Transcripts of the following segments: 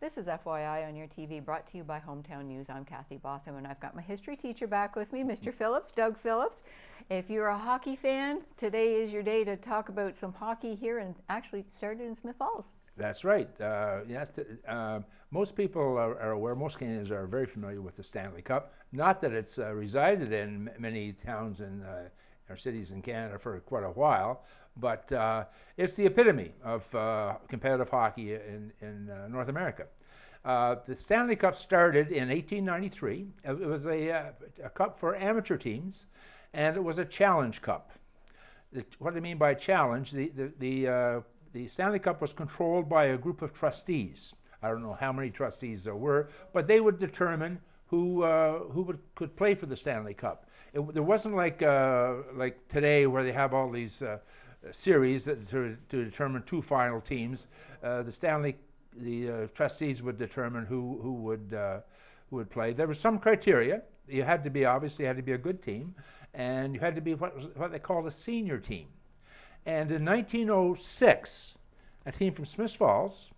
This is FYI on your TV, brought to you by Hometown News. I'm Kathy Botham, and I've got my history teacher back with me, Mr. Phillips, Doug Phillips. If you're a hockey fan, today is your day to talk about some hockey here, and actually started in Smith Falls. That's right. Yes, most people are aware, most Canadians are very familiar with the Stanley Cup. Not that it's resided in many towns and or cities in Canada for quite a while, but it's the epitome of competitive hockey in North America. The Stanley Cup started in 1893. It was a cup for amateur teams, and it was a challenge cup. What do I mean by challenge? The Stanley Cup was controlled by a group of trustees. I don't know how many trustees there were, but they would determine who could play for the Stanley Cup. There wasn't like today where they have all these series to determine two final teams. The trustees would determine who would play. There was some criteria. You had to be a good team, and you had to be what they called a senior team. And in 1906, a team from Smith Falls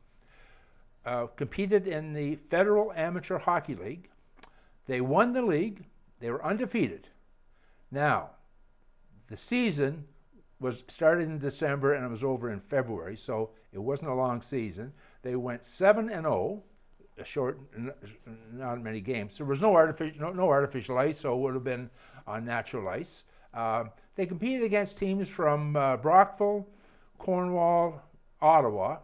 competed in the Federal Amateur Hockey League. They won the league. They were undefeated. Now, the season was started in December and it was over in February, so it wasn't a long season. They went 7-0, a short, not many games. There was no artificial ice, so it would have been on natural ice. They competed against teams from Brockville, Cornwall, Ottawa,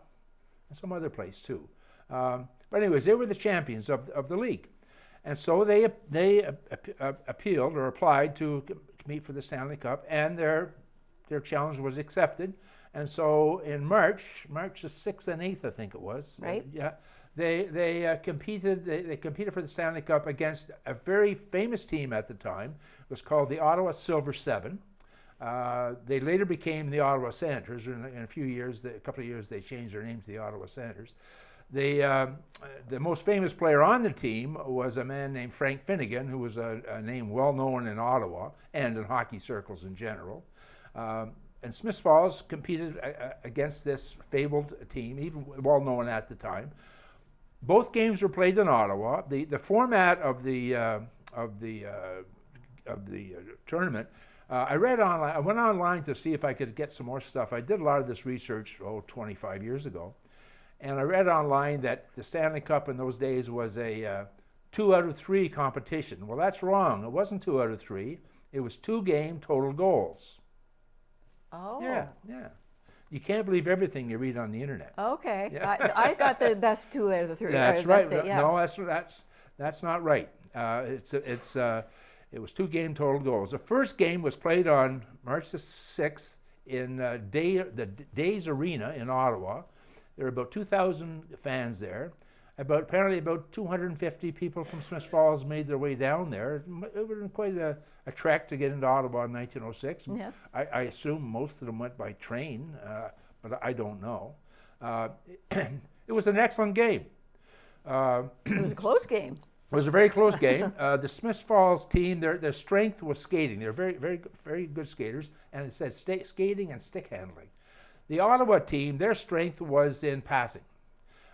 and some other place too. But anyways, they were the champions of the league. And so they appealed or applied to compete for the Stanley Cup, and their challenge was accepted. And so in March the 6th and 8th, I think it was. Right. They competed. They competed for the Stanley Cup against a very famous team at the time. It was called the Ottawa Silver Seven. They later became the Ottawa Senators. In a couple of years, they changed their name to the Ottawa Senators. The most famous player on the team was a man named Frank Finnegan, who was a name well known in Ottawa and in hockey circles in general. And Smith Falls competed against this fabled team, even well known at the time. Both games were played in Ottawa. The format of the tournament. I read online. I went online to see if I could get some more stuff. I did a lot of this research 25 years ago. And I read online that the Stanley Cup in those days was a 2 out of 3 competition. Well, that's wrong. It wasn't 2 out of 3. It was 2-game total goals. Oh. Yeah. You can't believe everything you read on the internet. Okay. Yeah. I got the best 2 out of 3. That's right. Yeah. No, that's not right. It was 2-game total goals. The first game was played on March the 6th in the Days Arena in Ottawa. There were about 2,000 fans there. Apparently about 250 people from Smith Falls made their way down there. It was quite a trek to get into Ottawa in 1906. Yes. I assume most of them went by train, but I don't know. It was an excellent game. It was a close game. It was a very close game. The Smith Falls team, their strength was skating. They're very, very, very good skaters, and it said skating and stick handling. The Ottawa team, their strength was in passing.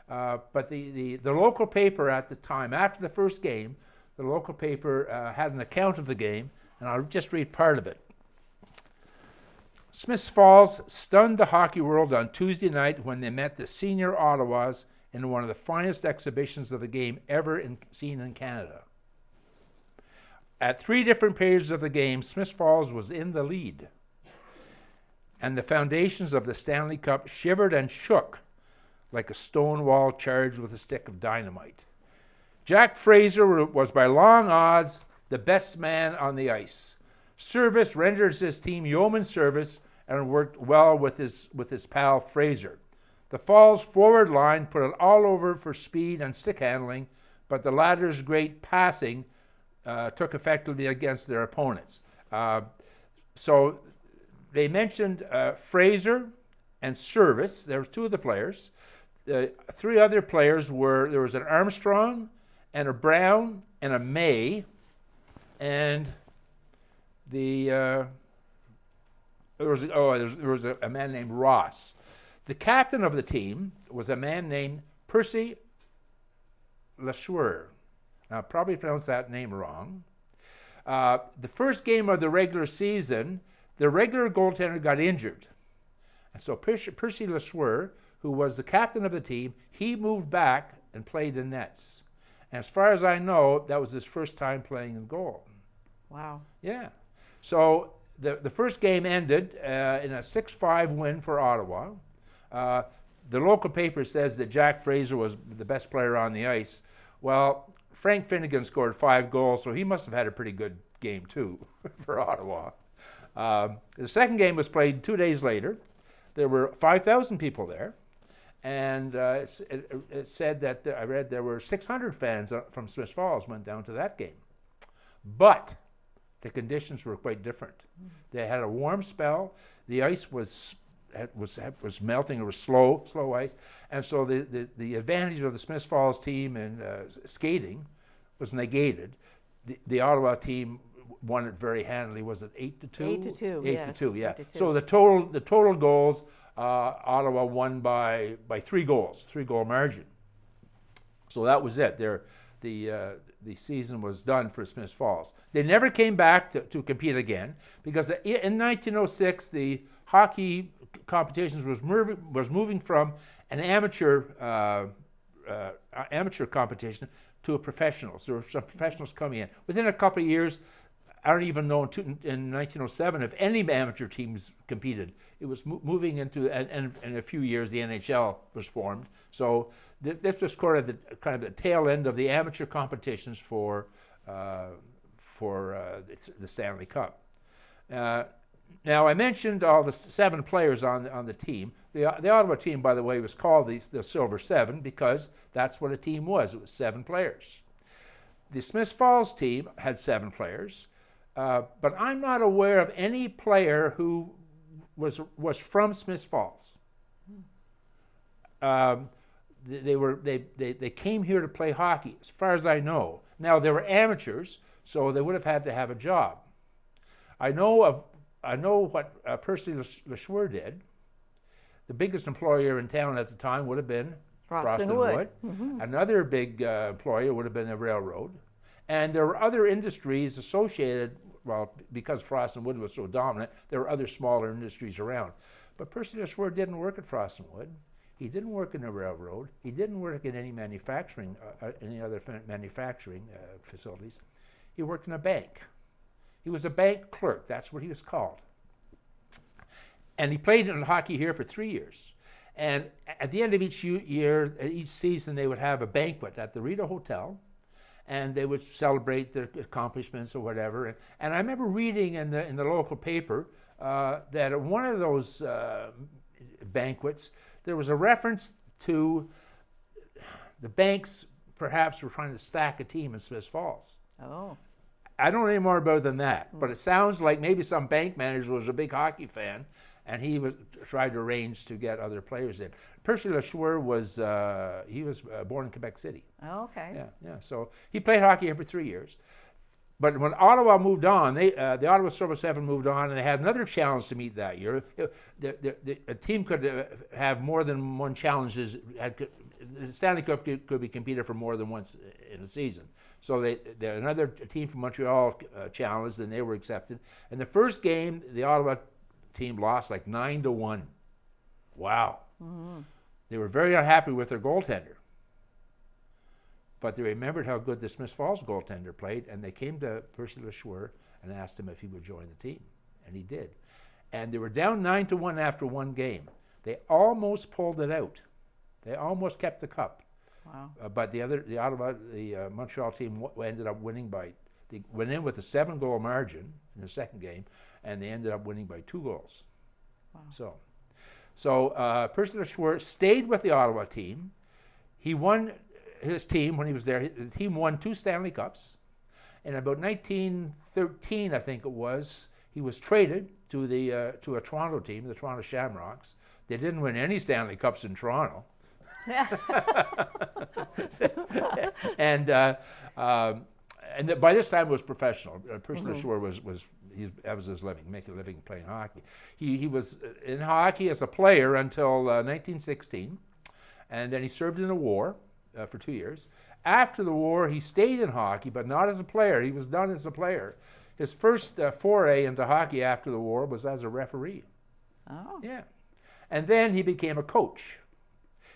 But the local paper at the time, after the first game, the local paper had an account of the game, and I'll just read part of it. Smith Falls stunned the hockey world on Tuesday night when they met the senior Ottawas in one of the finest exhibitions of the game ever seen in Canada. At 3 different periods of the game, Smith Falls was in the lead, and the foundations of the Stanley Cup shivered and shook like a stone wall charged with a stick of dynamite. Jack Fraser was by long odds the best man on the ice. Service renders his team yeoman service and worked well with his pal Fraser. The Falls forward line put it all over for speed and stick handling, but the latter's great passing took effectively against their opponents. So they mentioned Fraser and Service. There were 2 of the players. 3 other players there was an Armstrong and a Brown and a May, and there was a man named Ross. The captain of the team was a man named Percy Lachouer. Now, probably pronounced that name wrong. The first game of the regular season, the regular goaltender got injured. And so Percy Lachouer, who was the captain of the team, he moved back and played in nets. And as far as I know, that was his first time playing in goal. Wow. Yeah. So the first game ended in a 6-5 win for Ottawa. The local paper says that Jack Fraser was the best player on the ice. Well, Frank Finnegan scored 5 goals, so he must have had a pretty good game too for Ottawa. The second game was played 2 days later. There were 5,000 people there, and it said that I read there were 600 fans from Smiths Falls went down to that game. But the conditions were quite different. They had a warm spell. The ice was melting. It was slow ice, and so the advantage of the Smiths Falls team in skating was negated. The Ottawa team won it very handily. Was it 8-2? 8-2. 8-2. Yeah. 8-2. So the total goals, Ottawa won by 3 goals, 3-goal margin. So that was it. The season was done for Smiths Falls. They never came back to compete again because in 1906 the hockey competitions was moving from an amateur competition to a professionals. There were some professionals coming in. Within a couple of years, I don't even know in 1907 if any amateur teams competed. It was moving into, and in a few years the NHL was formed. So this was kind of the tail end of the amateur competitions for the Stanley Cup. Now I mentioned all the 7 players on the team. The Ottawa team, by the way, was called the Silver Seven because that's what a team was. It was 7 players. The Smiths Falls team had 7 players, but I'm not aware of any player who was from Smiths Falls. They came here to play hockey, as far as I know. Now they were amateurs, so they would have had to have a job. I know what Percy Lachouer did. The biggest employer in town at the time would have been Frost and Wood. Mm-hmm. Another big employer would have been the railroad. And there were other industries associated, well, because Frost and Wood was so dominant, there were other smaller industries around. But Percy Lachouer didn't work at Frost and Wood. He didn't work in the railroad. He didn't work in any manufacturing, any other manufacturing facilities. He worked in a bank. He was a bank clerk. That's what he was called. And he played in hockey here for 3 years. And at the end of each year, each season, they would have a banquet at the Rita Hotel, and they would celebrate their accomplishments or whatever. And I remember reading in the local paper that at one of those banquets, there was a reference to the banks perhaps were trying to stack a team in Smiths Falls. Oh. I don't know any more about it than that, but it sounds like maybe some bank manager was a big hockey fan, and he tried to arrange to get other players in. Percy Lachouer was born in Quebec City. Oh, okay. Yeah. So he played hockey here for 3 years. But when Ottawa moved on, the Ottawa Silver Seven moved on, and they had another challenge to meet that year. A team could have more than one challenges. The Stanley Cup could be competed for more than once in a season. So another team from Montreal challenged, and they were accepted. And the first game, the Ottawa team lost like 9-1. Wow. Mm-hmm. They were very unhappy with their goaltender. But they remembered how good the Smiths Falls goaltender played, and they came to Percy Lachouer and asked him if he would join the team, and he did. And they were down 9-1 after one game. They almost pulled it out. They almost kept the cup. Wow. But the Montreal team ended up winning they went in with a 7-goal margin in the second game, and they ended up winning by 2 goals. Wow. So Percy Lachouer stayed with the Ottawa team. He won his team when he was there. The team won 2 Stanley Cups. In about 1913, I think it was, he was traded to a Toronto team, the Toronto Shamrocks. They didn't win any Stanley Cups in Toronto. and by this time it was professional. Percy Lachouer that was his living, making a living playing hockey. He was in hockey as a player until 1916, and then he served in the war. for 2 years. After the war, he stayed in hockey, but not as a player. He was done as a player. His first foray into hockey after the war was as a referee. Oh. Yeah. And then he became a coach.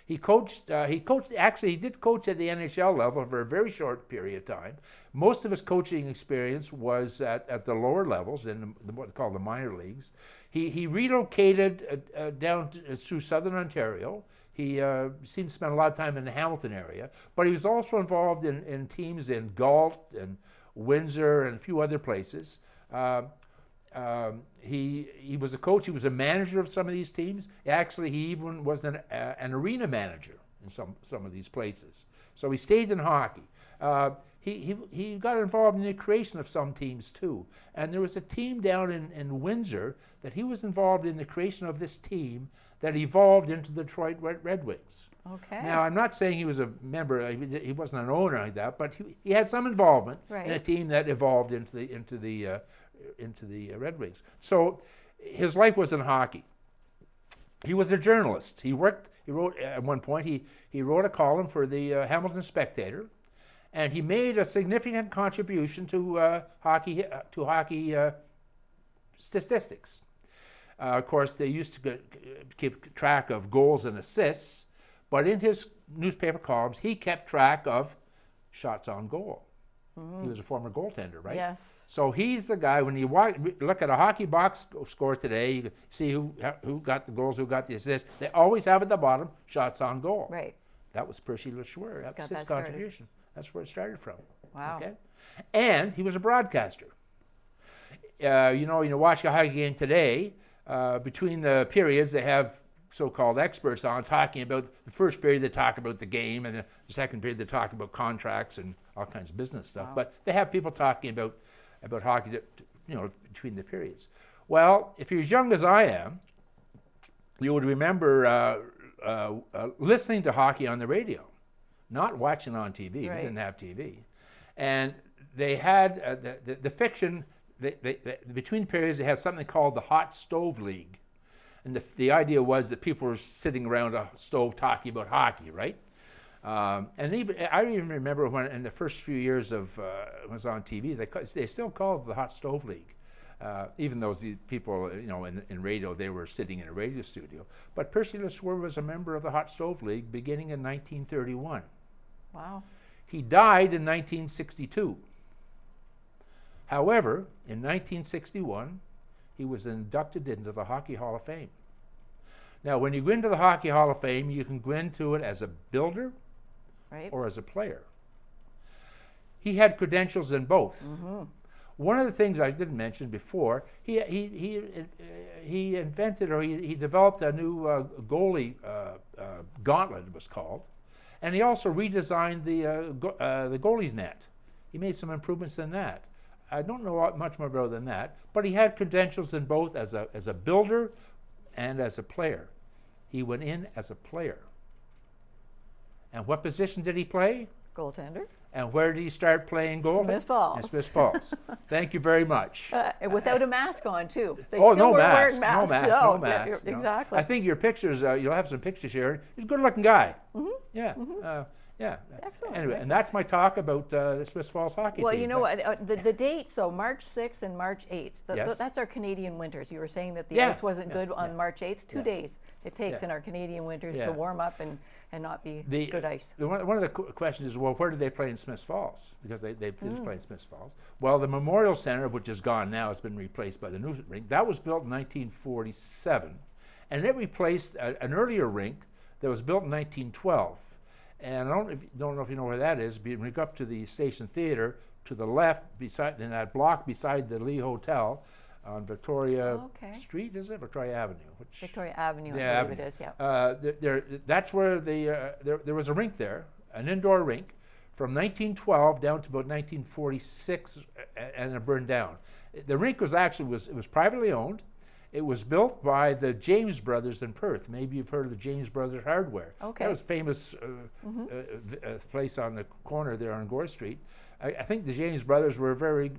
He did coach at the NHL level for a very short period of time. Most of his coaching experience was at the lower levels, in what called the minor leagues. He relocated down through southern Ontario. He seemed to spend a lot of time in the Hamilton area, but he was also involved in teams in Galt and Windsor and a few other places. He was a coach. He was a manager of some of these teams. Actually, he even was an arena manager in some of these places. So he stayed in hockey. He got involved in the creation of some teams too. And there was a team down in Windsor that he was involved in the creation of this team that evolved into the Detroit Red Wings. Okay. Now, I'm not saying he was a member. He wasn't an owner like that, but he had some involvement in a team that evolved into the Red Wings. So his life was in hockey. He was a journalist. He wrote at one point. He wrote a column for the Hamilton Spectator, and he made a significant contribution to hockey statistics. Of course, they used to keep track of goals and assists, but in his newspaper columns, he kept track of shots on goal. He was a former goaltender, right? Yes. So he's the guy, when you look at a hockey box score today, you can see who got the goals, who got the assists. They always have at the bottom, shots on goal. Right. That was Percy LeSueur. That was his contribution. That's where it started from. Wow. Okay? And he was a broadcaster. You watch a hockey game today, between the periods, they have so-called experts on talking about the first period. They talk about the game, and the second period they talk about contracts and all kinds of business stuff. Wow. But they have people talking about hockey, between the periods. Well, if you're as young as I am, you would remember listening to hockey on the radio, not watching on TV. Right. We didn't have TV, and they had the fiction. Between periods, they had something called the Hot Stove League. And the idea was that people were sitting around a stove talking about hockey, right? And I even remember when in the first few years of when it was on TV, they still called it the Hot Stove League, even though these people, in radio, they were sitting in a radio studio. But Percy LeSueur was a member of the Hot Stove League beginning in 1931. Wow. He died in 1962. However, in 1961, he was inducted into the Hockey Hall of Fame. Now, when you go into the Hockey Hall of Fame, you can go into it as a builder or as a player. He had credentials in both. Mm-hmm. One of the things I didn't mention before, he invented, or he developed a new goalie gauntlet, it was called, and he also redesigned the goalie's net. He made some improvements in that. I don't know much more about than that, but he had credentials in both as a builder and as a player. He went in as a player. And what position did he play? Goaltender. And where did he start playing goal? Smith Falls. In Smith Falls. Thank you very much. Without a mask on, too. They no still were mask. wearing masks. No mask. Yeah, exactly. I think your pictures, you'll have some pictures here. He's a good-looking guy. Mm-hmm. Yeah. Mm-hmm. Yeah. Excellent. Anyway, and that's my talk about the Smith Falls hockey team. Well, you know what? The dates, so March 6th and March 8th, yes. That's our Canadian winters. You were saying that the ice wasn't good on March 8th. 2 days it takes in our Canadian winters to warm up and not be good ice. One of the questions is, well, where did they play in Smith Falls? Because they did play in Smith Falls. Well, the Memorial Center, which is gone now, has been replaced by the new rink. That was built in 1947, and it replaced an earlier rink that was built in 1912. And I don't know if you know where that is. When you go up to the Station Theater, to the left, in that block beside the Lee Hotel, on Victoria Street, is it? Victoria Avenue. Victoria Avenue, I believe it is, yeah. That's where there was a rink there, an indoor rink, from 1912 down to about 1946, and it burned down. The rink was privately owned. It was built by the James Brothers in Perth. Maybe you've heard of the James Brothers Hardware. Okay. That was a famous place on the corner there on Gore Street. I think the James Brothers were very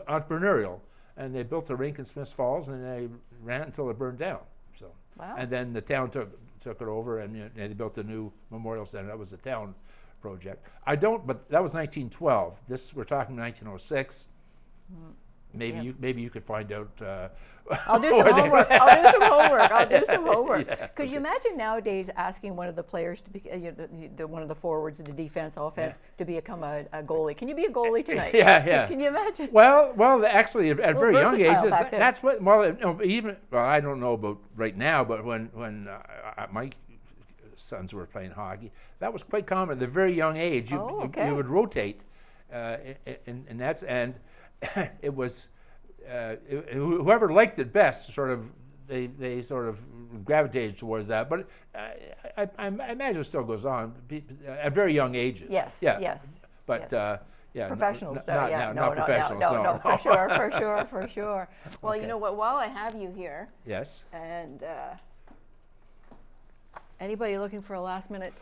entrepreneurial, and they built a rink in Smith Falls, and they ran it until it burned down. So, wow. And then the town took it over, and they built a new Memorial Center. That was the town project. I don't, but that was 1912. We're talking 1906. Maybe you could find out. I'll do some homework. I'll do some homework. Yeah, Could you imagine nowadays asking one of the players to be one of the forwards of the defense, offense, to become a goalie? Can you be a goalie tonight? Yeah. Can you imagine? Well, actually, at very young ages, back then. that's what. Well, I don't know about right now, but when my sons were playing hockey, that was quite common. At a very young age, you would rotate, and that's and it was whoever liked it best. Sort of, they sort of gravitated towards that. But I imagine it still goes on at very young ages. Yes. Yeah. Yes. But. Yes. Yeah, professionals, not professionals. No, for sure. Well, Okay. you know what? While I have you here, yes. and anybody looking for a last-minute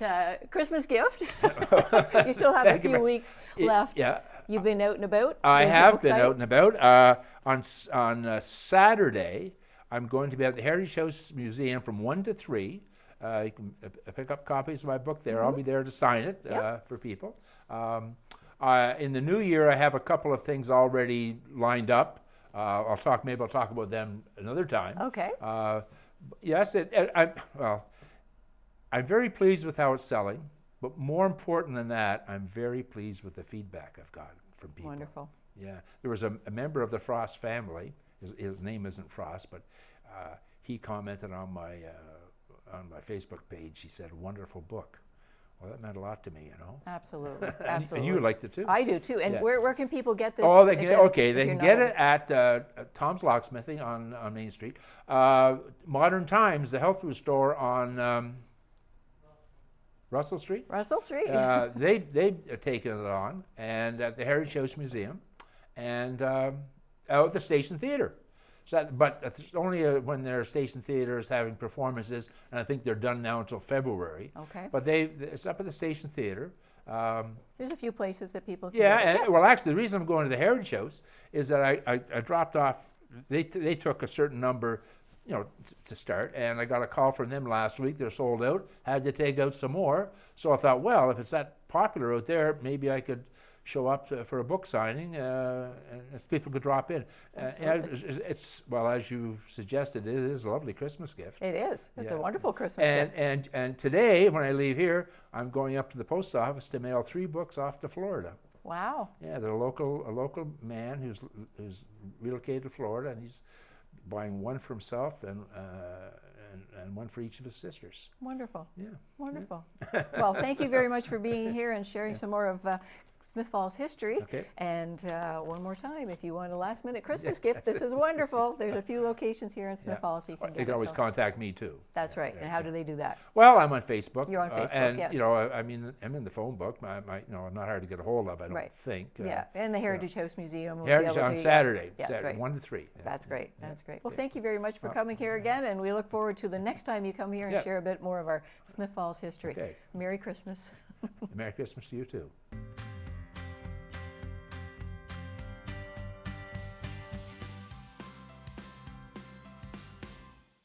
Christmas gift, you still have a few weeks left. Yeah. You've been out and about. I There's a have book been site? out and about. On Saturday, I'm going to be at the Heritage House Museum from 1 to 3. You can pick up copies of my book there. I'll be there to sign it for people. In the new year, I have a couple of things already lined up. Maybe I'll talk about them another time. Okay. Yes, I'm very pleased with how it's selling, but more important than that, I'm very pleased with the feedback I've gotten from people. Wonderful. Yeah, there was a member of the Frost family. His name isn't Frost, but he commented on my Facebook page. He said, "Wonderful book." Well, that meant a lot to me, you know. Absolutely, And absolutely. you liked it too. I do too. And Yeah. where can people get this? Oh, they again, can get it at Tom's Locksmithing on Main Street. Modern Times, the health food store on Russell Street. Russell Street. They've taken it on, and at the Heritage House Museum, and out at the Station Theatre. But it's only when their Station Theatre is having performances, and I think they're done now until February. Okay. But it's up at the Station Theatre. There's a few places that people can Yeah, get it. and well, actually, the reason I'm going to the Heritage House is that I dropped off. They took a certain number, to start, and I got a call from them last week. They're sold out. Had to take out some more. So I thought, well, if it's that popular out there, maybe I could show up for a book signing, and people could drop in. And it's well, as you suggested, it is a lovely Christmas gift. It is. It's Yeah. a wonderful Christmas gift. And today, when I leave here, I'm going up to the post office to mail 3 books off to Florida. Wow. Yeah, they're a local man who's relocated to Florida, and he's buying one for himself and one for each of his sisters. Wonderful. Yeah. Wonderful. Well, thank you very much for being here and sharing some more of Smith Falls history. Okay. And one more time, if you want a last-minute Christmas gift, this is wonderful. There's a few locations here in Smith Falls you can They get can it. always So contact me too. that's right. And how do they do that? Well, I'm on Facebook. You're on Facebook, and yes. I mean, I'm in the phone book. I'm not hard to get a hold of. I don't Right. think. Yeah, and the Heritage House Museum will Heritage be able on to, Saturday. Yeah, that's Saturday, right. 1 to 3. Yeah. That's great. Yeah. That's great. Well, thank you very much for coming here again, and we look forward to the next time you come here and Yeah. share a bit more of our Smith Falls history. Okay. Merry Christmas. Merry Christmas to you too.